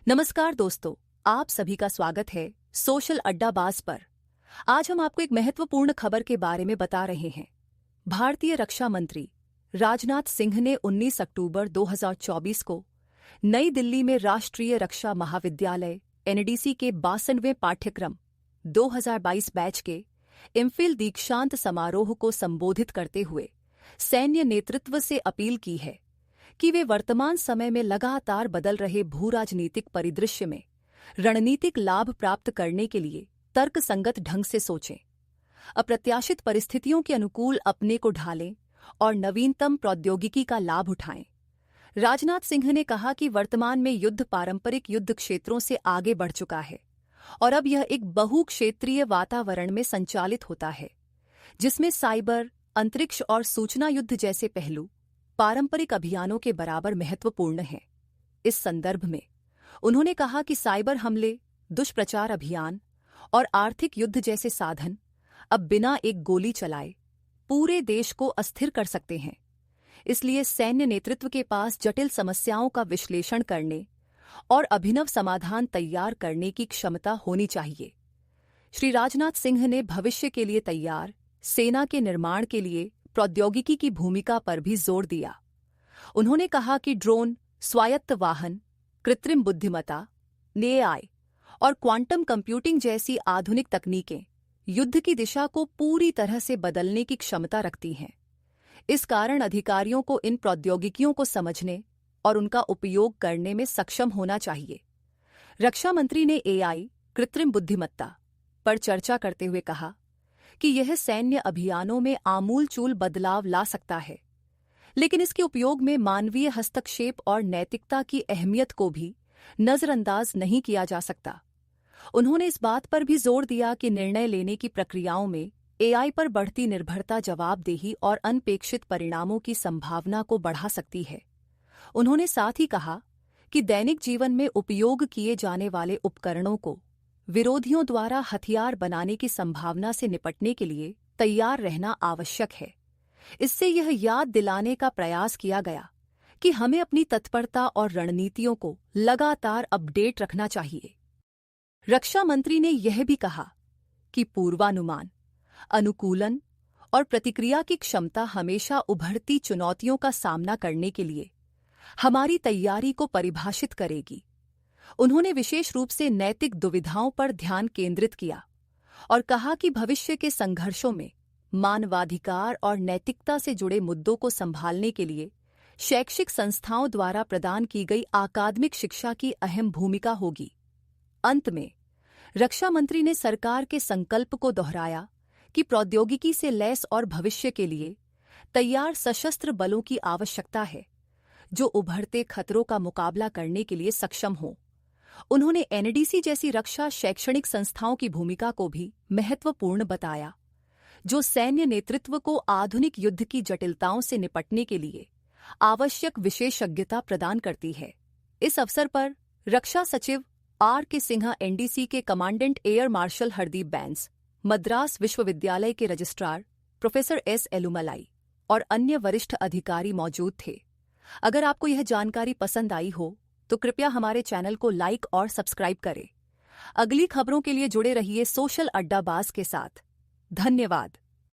नमस्कार दोस्तों, आप सभी का स्वागत है सोशल अड्डाबाज पर। आज हम आपको एक महत्वपूर्ण खबर के बारे में बता रहे हैं। भारतीय रक्षा मंत्री राजनाथ सिंह ने 19 अक्टूबर 2024 को नई दिल्ली में राष्ट्रीय रक्षा महाविद्यालय एनडीसी के 62वें पाठ्यक्रम 2022 बैच के एमफिल दीक्षांत समारोह को संबोधित करते हुए सैन्य नेतृत्व से अपील की है कि वे वर्तमान समय में लगातार बदल रहे भू-राजनीतिक परिदृश्य में रणनीतिक लाभ प्राप्त करने के लिए तर्कसंगत ढंग से सोचें, अप्रत्याशित परिस्थितियों के अनुकूल अपने को ढालें और नवीनतम प्रौद्योगिकी का लाभ उठाएं। राजनाथ सिंह ने कहा कि वर्तमान में युद्ध पारंपरिक युद्ध क्षेत्रों से आगे बढ़ चुका है और अब यह एक बहुक्षेत्रीय वातावरण में संचालित होता है, जिसमें साइबर, अंतरिक्ष और सूचना युद्ध जैसे पहलू पारंपरिक अभियानों के बराबर महत्वपूर्ण हैं। इस संदर्भ में उन्होंने कहा कि साइबर हमले, दुष्प्रचार अभियान और आर्थिक युद्ध जैसे साधन अब बिना एक गोली चलाए पूरे देश को अस्थिर कर सकते हैं। इसलिए सैन्य नेतृत्व के पास जटिल समस्याओं का विश्लेषण करने और अभिनव समाधान तैयार करने की क्षमता होनी चाहिए। श्री राजनाथ सिंह ने भविष्य के लिए तैयार सेना के निर्माण के लिए प्रौद्योगिकी की भूमिका पर भी जोर दिया। उन्होंने कहा कि ड्रोन, स्वायत्त वाहन, कृत्रिम बुद्धिमत्ता, एआई और क्वांटम कंप्यूटिंग जैसी आधुनिक तकनीकें युद्ध की दिशा को पूरी तरह से बदलने की क्षमता रखती हैं। इस कारण अधिकारियों को इन प्रौद्योगिकियों को समझने और उनका उपयोग करने में सक्षम होना चाहिए। रक्षा मंत्री ने एआई, कृत्रिम बुद्धिमत्ता पर चर्चा करते हुए कहा कि यह सैन्य अभियानों में आमूलचूल बदलाव ला सकता है, लेकिन इसके उपयोग में मानवीय हस्तक्षेप और नैतिकता की अहमियत को भी नजरअंदाज नहीं किया जा सकता। उन्होंने इस बात पर भी जोर दिया कि निर्णय लेने की प्रक्रियाओं में एआई पर बढ़ती निर्भरता जवाबदेही और अनपेक्षित परिणामों की संभावना को बढ़ा सकती है। उन्होंने साथ ही कहा कि दैनिक जीवन में उपयोग किए जाने वाले उपकरणों को विरोधियों द्वारा हथियार बनाने की संभावना से निपटने के लिए तैयार रहना आवश्यक है। इससे यह याद दिलाने का प्रयास किया गया कि हमें अपनी तत्परता और रणनीतियों को लगातार अपडेट रखना चाहिए। रक्षा मंत्री ने यह भी कहा कि पूर्वानुमान, अनुकूलन और प्रतिक्रिया की क्षमता हमेशा उभरती चुनौतियों का सामना करने के लिए हमारी तैयारी को परिभाषित करेगी। उन्होंने विशेष रूप से नैतिक दुविधाओं पर ध्यान केंद्रित किया और कहा कि भविष्य के संघर्षों में मानवाधिकार और नैतिकता से जुड़े मुद्दों को संभालने के लिए शैक्षिक संस्थाओं द्वारा प्रदान की गई अकादमिक शिक्षा की अहम भूमिका होगी। अंत में रक्षा मंत्री ने सरकार के संकल्प को दोहराया कि प्रौद्योगिकी से लैस और भविष्य के लिए तैयार सशस्त्र बलों की आवश्यकता है, जो उभरते खतरों का मुकाबला करने के लिए सक्षम हों। उन्होंने एनडीसी जैसी रक्षा शैक्षणिक संस्थाओं की भूमिका को भी महत्वपूर्ण बताया, जो सैन्य नेतृत्व को आधुनिक युद्ध की जटिलताओं से निपटने के लिए आवश्यक विशेषज्ञता प्रदान करती है। इस अवसर पर रक्षा सचिव आर.के. सिन्हा, एनडीसी के commandant air marshal Hardeep Bains, Madras विश्वविद्यालय के रजिस्ट्रार प्रोफेसर एस. एलुमलाई और अन्य वरिष्ठ अधिकारी मौजूद थे। अगर आपको यह जानकारी पसंद आई हो तो कृपया हमारे चैनल को लाइक और सब्सक्राइब करें। अगली खबरों के लिए जुड़े रहिए सोशल अड्डाबाज के साथ। धन्यवाद।